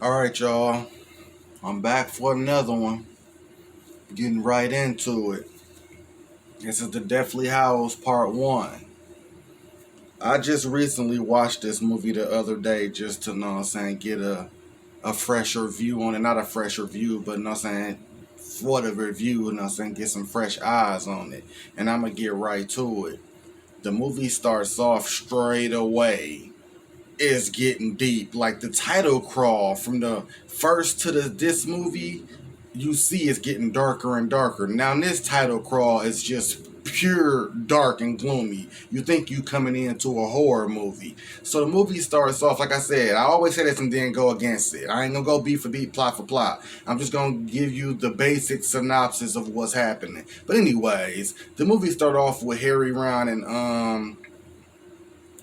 All right, y'all. I'm back for another one. Getting right into it. This is the Deathly Hallows Part 1. I just recently watched this movie the other day just to, get a fresher view on it. Not a fresher view, but, for the review, get some fresh eyes on it. And I'm going to get right to it. The movie starts off straight away. It's getting deep. Like the title crawl from the first to this movie, you see it's getting darker and darker. Now this title crawl is just pure dark and gloomy. You think you coming into a horror movie. So the movie starts off, like I said, I always say this and then go against it. I ain't gonna go beat for beat, plot for plot. I'm just gonna give you the basic synopsis of what's happening. But anyways, the movie start off with Harry, Ron,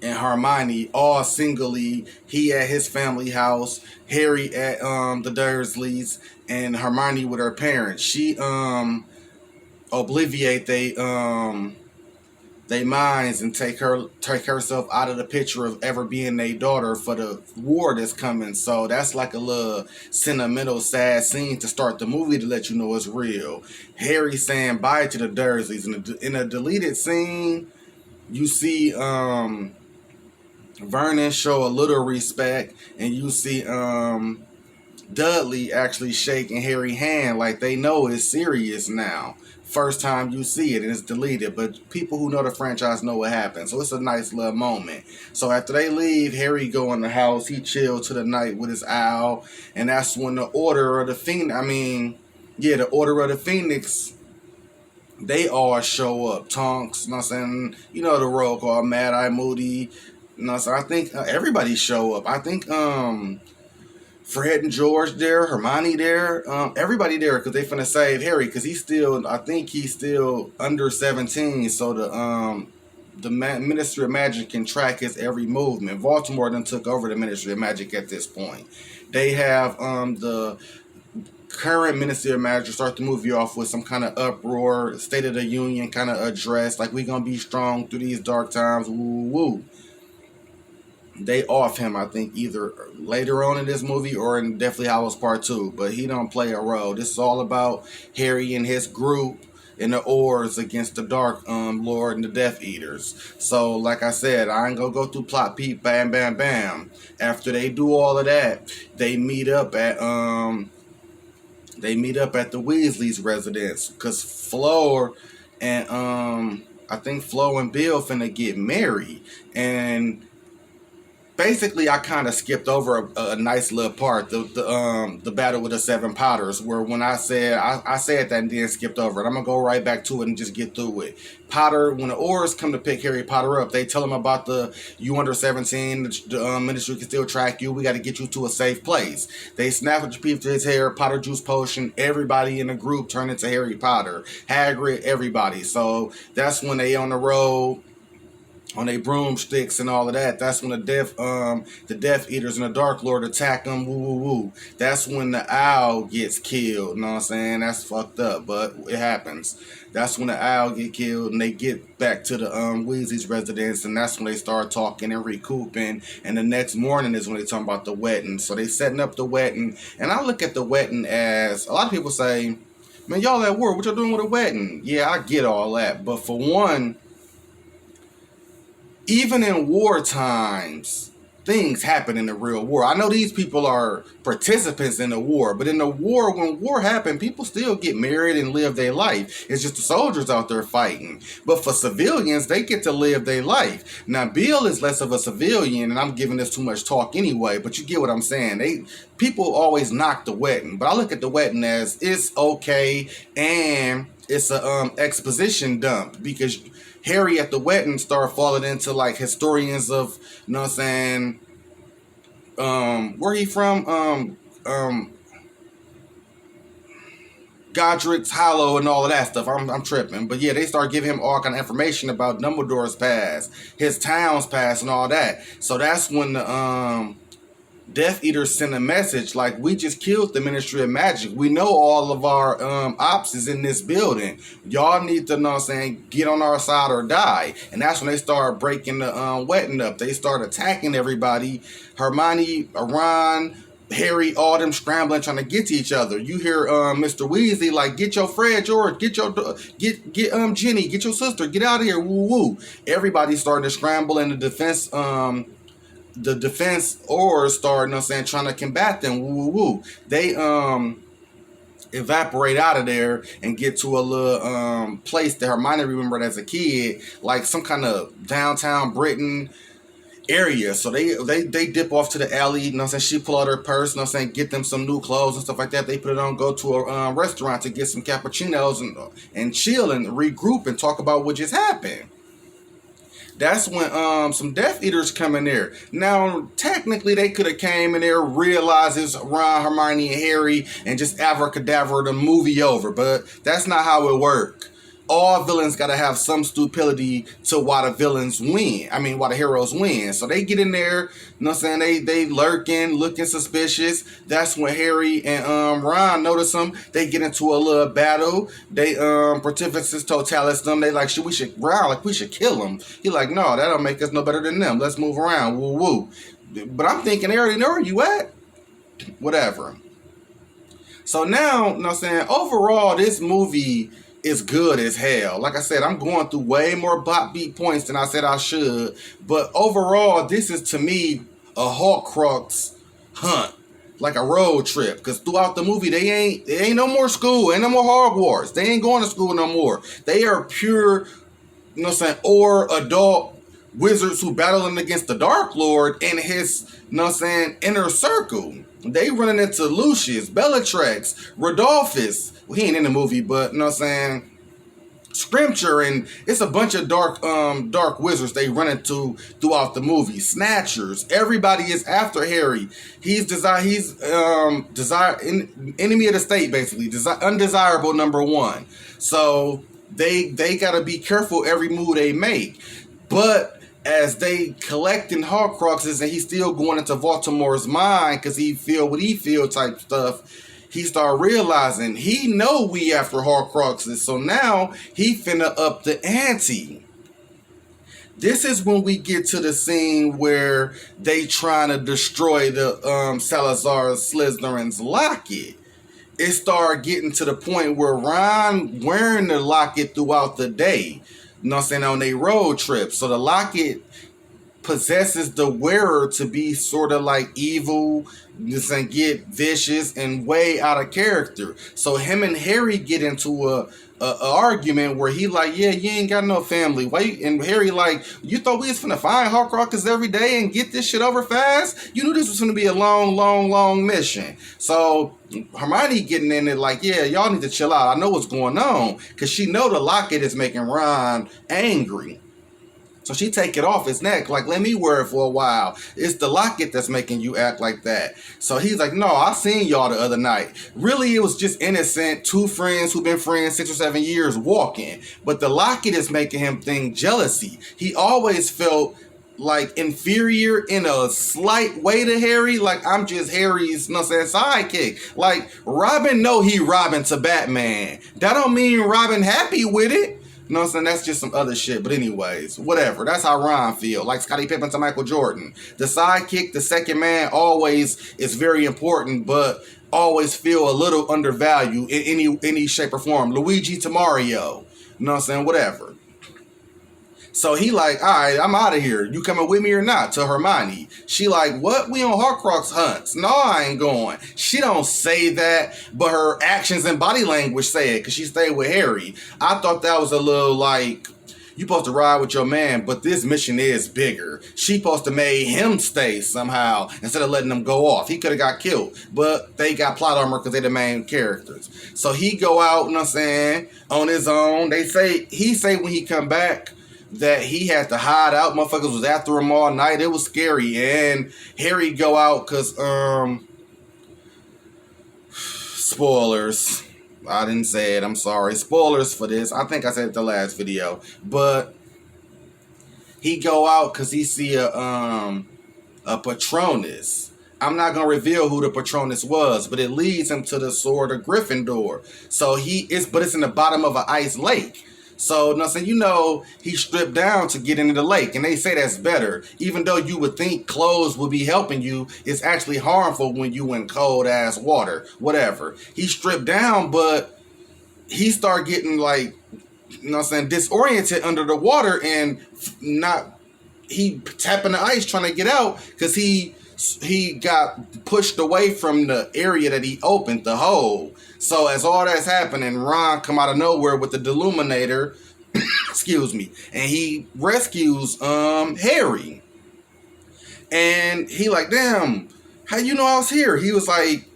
and Hermione all singly. He at his family house, Harry at the Dursleys, and Hermione with her parents. She obliviate they minds and take herself out of the picture of ever being their daughter for the war that's coming. So that's like a little sentimental, sad scene to start the movie to let you know it's real. Harry saying bye to the Dursleys. In a deleted scene, you see Vernon show a little respect, and you see Dudley actually shaking Harry's hand like they know it's serious now. First time you see it, and it's deleted, but people who know the franchise know what happened. So it's a nice little moment. So after they leave, Harry go in the house. He chill to the night with his owl, and that's when the Order of the Phoenix. The Order of the Phoenix. They all show up. Tonks, you know what I'm saying? You know the roll call, Mad Eye Moody. You know, so I think everybody show up. I think Fred and George there, Hermione there, everybody there because they finna save Harry because I think he's still under 17. So the Ministry of Magic can track his every movement. Baltimore then took over the Ministry of Magic at this point. They have the current Ministry of Magic start the movie off with some kind of uproar, State of the Union kind of address, like we gonna be strong through these dark times. Woo woo. They off him, I think, either later on in this movie or in Deathly Hallows Part 2, but he don't play a role. This is all about Harry and his group in the Oars against the Dark Lord and the Death Eaters. So, like I said, I ain't gonna go through plot peep, bam, bam, bam. After they do all of that, they meet up at the Weasley's residence because Flo and I think Flo and Bill finna get married. And basically, I kind of skipped over a nice little part, the battle with the Seven Potters, where when I said that and then skipped over it. I'm gonna go right back to it and just get through it. Potter, when the Oars come to pick Harry Potter up, they tell him about you under 17, the ministry can still track you. We got to get you to a safe place. They snap a piece to his hair, Potter juice potion. Everybody in the group turn into Harry Potter, Hagrid, everybody. So that's when they on the road on their broomsticks and all of that. That's when the Death Eaters and the Dark Lord attack them. Woo woo woo. That's when the owl gets killed. You know what I'm saying? That's fucked up, but it happens. That's when the owl get killed, and they get back to the Weasley's residence, and that's when they start talking and recouping. And the next morning is when they talk about the wedding. So they setting up the wedding, and I look at the wedding as a lot of people say, "Man, y'all at war. What y'all doing with a wedding?" Yeah, I get all that, but for one, even in war times, things happen in the real war. I know these people are participants in the war, but in the war, when war happened, people still get married and live their life. It's just the soldiers out there fighting. But for civilians, they get to live their life. Now, Bill is less of a civilian, and I'm giving this too much talk anyway, but you get what I'm saying. People always knock the wedding, but I look at the wedding as it's okay, and it's a exposition dump because Harry at the wedding start falling into like historians of, you know what I'm saying, where he from? Godric's Hollow and all of that stuff. I'm tripping. But yeah, they start giving him all kind of information about Dumbledore's past, his town's past and all that. So that's when the Death Eaters send a message like, we just killed the Ministry of Magic. We know all of our ops is in this building. Y'all need to, know what I'm saying, get on our side or die. And that's when they start breaking the wedding up. They start attacking everybody. Hermione, Ron, Harry, all them scrambling, trying to get to each other. You hear Mr. Weasley like, get your Fred, George, get Jenny, get your sister, get out of here, woo woo. Everybody's starting to scramble, and the defense oars start, you know what I'm saying, trying to combat them, woo woo woo. They evaporate out of there and get to a little place that Hermione remembered as a kid, like some kind of downtown Britain area. So they dip off to the alley, you know what I'm saying, she pull out her purse, you know what I'm saying, get them some new clothes and stuff like that. They put it on, go to a restaurant to get some cappuccinos and chill and regroup and talk about what just happened. That's when some Death Eaters come in there. Now, technically, they could have came in there, realizes Ron, Hermione, and Harry, and just abracadabra the movie over. But that's not how it works. All villains got to have some stupidity to why the villains win. I mean, why the heroes win. So they get in there, you know what I'm saying? They lurking, looking suspicious. That's when Harry and Ron notice them. They get into a little battle. They Pontificus Totalis them. They like, we should kill them. He like, no, that don't make us no better than them. Let's move around. Woo woo. But I'm thinking they already know where you at. Whatever. So now, you know what I'm saying? Overall, this movie is good as hell. Like I said, I'm going through way more bot beat points than I said I should. But overall, this is to me a Horcrux hunt, like a road trip. Because throughout the movie, they ain't no more school, ain't no more Hogwarts. They ain't going to school no more. They are pure, you know what I'm saying, or adult wizards who battling against the Dark Lord and his, you know what I'm saying, inner circle. They running into Lucius, Bellatrix, Rodolphus. Well, he ain't in the movie, but you know what I'm saying, Scrimcher, and it's a bunch of dark wizards they run into throughout the movie. Snatchers. Everybody is after Harry. He's enemy of the state, basically. Undesirable #1. So they gotta be careful every move they make. But as they collecting Horcruxes and he's still going into Voldemort's mind because he feel what he feel type stuff, he start realizing he know we after Horcruxes. So now he finna up the ante. This is when we get to the scene where they trying to destroy the Salazar Slytherin's locket. It started getting to the point where Ron wearing the locket throughout the day. You know what I'm saying, on a road trip. So the locket possesses the wearer to be sort of like evil, just and get vicious and way out of character. So him and Harry get into a argument where he like, yeah, you ain't got no family. Why you? And Harry like, you thought we was finna find Horcruxes every day and get this shit over fast? You knew this was gonna be a long mission. So Hermione getting in it like, yeah, y'all need to chill out. I know what's going on, because she know the locket is making Ron angry. So she take it off his neck, like, let me wear it for a while. It's the locket that's making you act like that. So he's like, no, I seen y'all the other night. Really, it was just innocent, two friends who've been friends 6 or 7 years walking. But the locket is making him think jealousy. He always felt like inferior in a slight way to Harry. Like, I'm just Harry's, you know what I'm saying, sidekick. Like, Robin know he Robin to Batman. That don't mean Robin happy with it. You know what I'm saying? That's just some other shit. But anyways, whatever. That's how Ron feel. Like Scottie Pippen to Michael Jordan. The sidekick, the second man, always is very important, but always feel a little undervalued in any shape or form. Luigi to Mario. You know what I'm saying? Whatever. So he like, all right, I'm out of here. You coming with me or not? To Hermione. She like, what? We on Horcrux hunts. No, I ain't going. She don't say that, but her actions and body language say it, because she stayed with Harry. I thought that was a little like, you supposed to ride with your man, but this mission is bigger. She supposed to make him stay somehow instead of letting him go off. He could have got killed, but they got plot armor because they're the main characters. So he go out, you know what I'm saying, on his own. He say when he come back that he had to hide out. Motherfuckers was after him all night. It was scary. And Harry go out because, spoilers. I didn't say it. I'm sorry. Spoilers for this. I think I said it the last video. But he go out because he see a Patronus. I'm not going to reveal who the Patronus was, but it leads him to the Sword of Gryffindor. So but it's in the bottom of an ice lake. So, nothing, he stripped down to get into the lake, and they say that's better. Even though you would think clothes would be helping you, it's actually harmful when you in cold ass water. Whatever. He stripped down, but he started getting like, disoriented under the water and not. He tapping the ice trying to get out because he got pushed away from the area that he opened, the hole. So as all that's happening, Ron come out of nowhere with the Deluminator, excuse me, and he rescues Harry. And he like, damn, how you know I was here? He was like,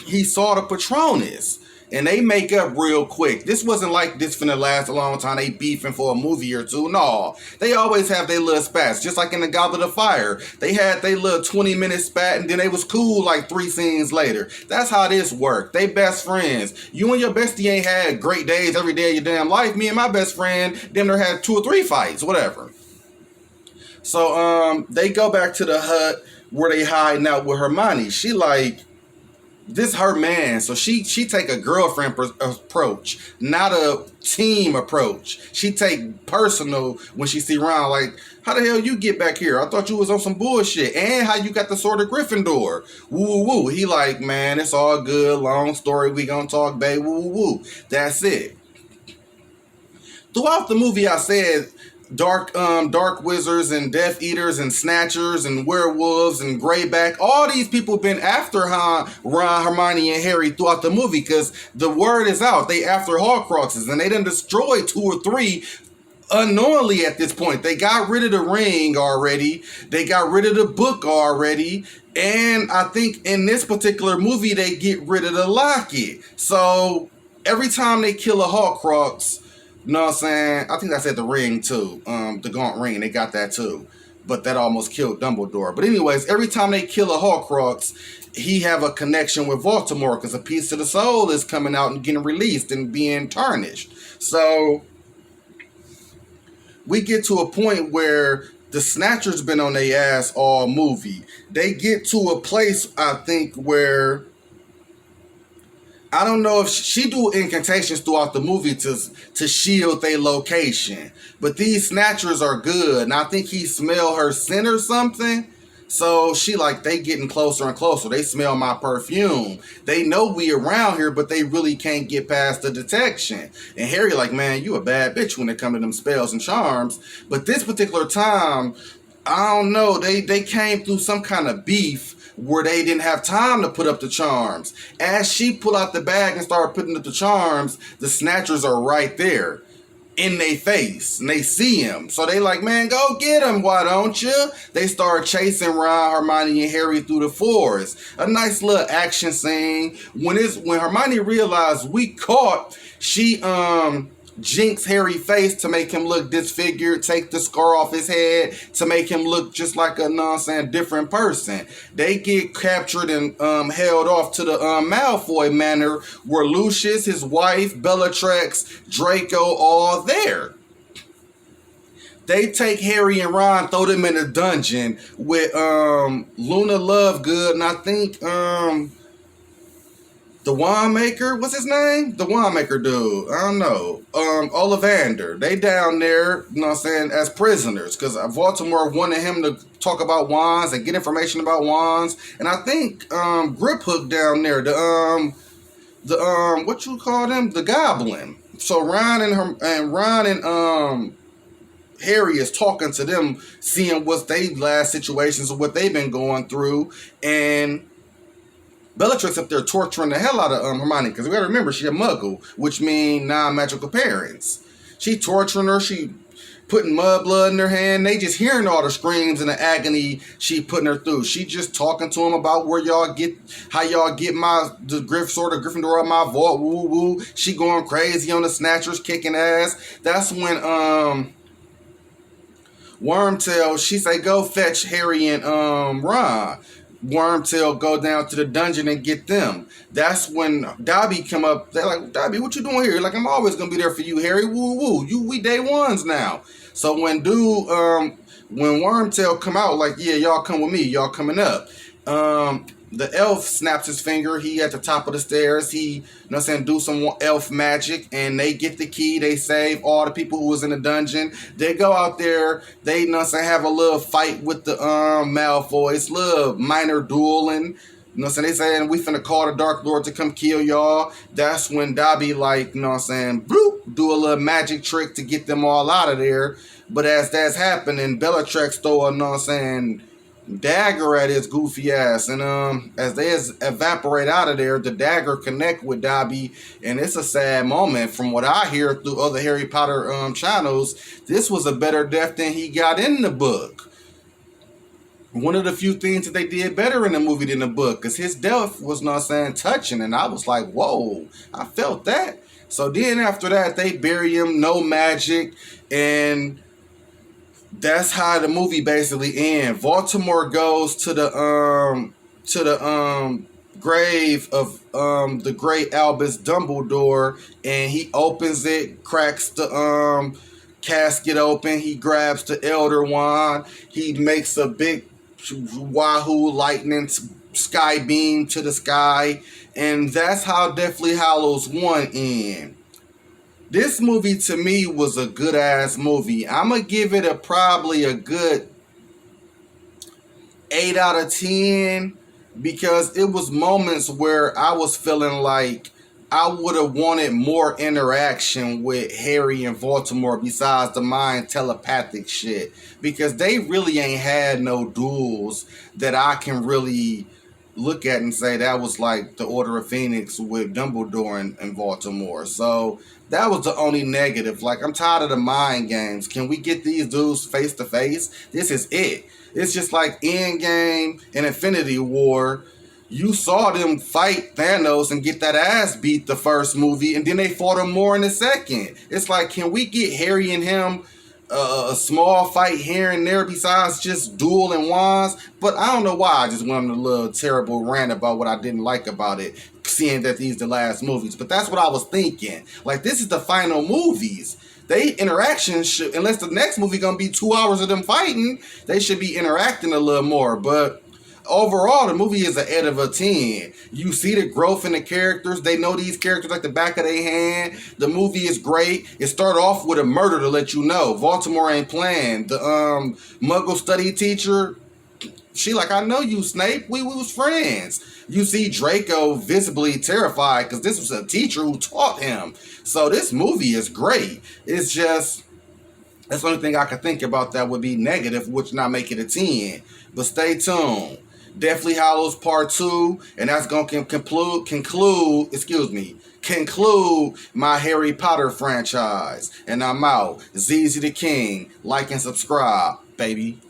he saw the Patronus. And they make up real quick. This wasn't like this finna last a long time. They beefing for a movie or two. No. They always have their little spats. Just like in the Goblet of Fire. They had their little 20-minute spat and then they was cool like 3 scenes later. That's how this worked. They best friends. You and your bestie ain't had great days every day of your damn life. Me and my best friend, them there had 2 or 3 fights. Whatever. So they go back to the hut where they hiding out with Hermione. She like, this her man, so she take a girlfriend approach, not a team approach. She take personal when she see Ron, like, how the hell you get back here? I thought you was on some bullshit. And how you got the sword of Gryffindor? Woo woo woo. He like, man, it's all good. Long story. We gonna talk, babe. Woo woo woo. That's it. Throughout the movie, I said dark wizards and Death Eaters and Snatchers and werewolves and Greyback. All these people been after Ron, Hermione, and Harry throughout the movie because the word is out. They after Horcruxes and they done destroyed 2 or 3 unknowingly at this point. They got rid of the ring already. They got rid of the book already. And I think in this particular movie, they get rid of the locket. So every time they kill a Horcrux, you know what I'm saying? I think I said the ring too. The Gaunt Ring, they got that too. But that almost killed Dumbledore. But anyways, every time they kill a Horcrux, he have a connection with Voldemort because a piece of the soul is coming out and getting released and being tarnished. So we get to a point where the Snatcher's been on their ass all movie. They get to a place, I think, where I don't know if she do incantations throughout the movie to shield their location. But these Snatchers are good. And I think he smell her scent or something. So she like, they getting closer and closer. They smell my perfume. They know we around here, but they really can't get past the detection. And Harry like, man, you a bad bitch when it come to them spells and charms. But this particular time, I don't know. They came through some kind of beef where they didn't have time to put up the charms. As she pull out the bag and start putting up the charms, the Snatchers are right there in their face and they see him. So they like, man, go get him, why don't you? They start chasing Ron, Hermione, and Harry through the forest. A nice little action scene. When Hermione realized we caught, she jinx Harry's face to make him look disfigured, take the scar off his head to make him look just like a different person. They get captured and held off to the Malfoy Manor where Lucius, his wife, Bellatrix, Draco, all there. They take Harry and Ron, throw them in a dungeon with Luna Lovegood and I think the wand maker, what's his name? The wand maker dude. I don't know. Ollivander. They down there, you know what I'm saying, as prisoners. Because Baltimore wanted him to talk about wands and get information about wands. And I think Grip Hook down there, the what you call them? The Goblin. So Ron and Harry is talking to them, seeing what's their last situations or what they've been going through. And Bellatrix up there torturing the hell out of Hermione, because we gotta remember she a muggle, which means non-magical parents. She torturing her, she putting mud blood in her hand. They just hearing all the screams and the agony she putting her through. She just talking to them about how y'all get the sword of Gryffindor out my vault, woo woo. She going crazy on the Snatchers, kicking ass. That's when Wormtail, she say go fetch Harry and Ron. Wormtail go down to the dungeon and get them. That's when Dobby come up. They're like, Dobby, what you doing here? Like, I'm always gonna be there for you, Harry. Woo woo. We day ones now. So when when Wormtail come out, like, yeah, y'all come with me. Y'all coming up. the elf snaps his finger. He at the top of the stairs. He, you know what I'm saying, do some elf magic, and they get the key. They save all the people who was in the dungeon. They go out there. They, you know what I'm saying, have a little fight with the Malfoys, little minor dueling. You know what I'm saying? They saying we finna call the Dark Lord to come kill y'all. That's when Dobby, like, you know what I'm saying, bloop, do a little magic trick to get them all out of there. But as that's happening, Bellatrix throw a, you know what I'm saying, dagger at his goofy ass, and as they evaporate out of there, the dagger connect with Dobby, and it's a sad moment. From what I hear through other Harry Potter channels, this was a better death than he got in the book. One of the few things that they did better in the movie than the book, because his death was, not saying, touching, and I was like, whoa, I felt that. So then after that, they bury him, no magic, and that's how the movie basically ends. Voldemort goes to the grave of the great Albus Dumbledore, and he opens it, cracks the casket open. He grabs the Elder Wand. He makes a big wahoo lightning sky beam to the sky, and that's how Deathly Hallows 1 ends. This movie to me was a good ass movie. I'm gonna give it probably a good 8 out of 10, because it was moments where I was feeling like I would have wanted more interaction with Harry and Voldemort besides the mind telepathic shit, because they really ain't had no duels that I can really look at and say that was like the Order of Phoenix with Dumbledore and Voldemort. So that was the only negative. Like, I'm tired of the mind games. Can we get these dudes face to face? This is it. It's just like Endgame and Infinity War. You saw them fight Thanos and get that ass beat the first movie, and then they fought him more in the second. It's like, can we get Harry and him a small fight here and there besides just dueling wands? But I don't know why I just went on a little terrible rant about what I didn't like about it, seeing that these the last movies. But that's what I was thinking. Like, this is the final movies. They interactions should, unless the next movie gonna be 2 hours of them fighting, they should be interacting a little more. But overall, the movie is an 8 out of 10. You see the growth in the characters. They know these characters like the back of their hand. The movie is great. It started off with a murder to let you know Baltimore ain't playing. The Muggle study teacher, she like, I know you, Snape. We was friends. You see Draco visibly terrified because this was a teacher who taught him. So this movie is great. It's just, that's the only thing I could think about that would be negative, which not make it a 10. But stay tuned. Deathly Hallows Part 2, and that's going to conclude my Harry Potter franchise. And I'm out. ZZ the King. Like and subscribe, baby.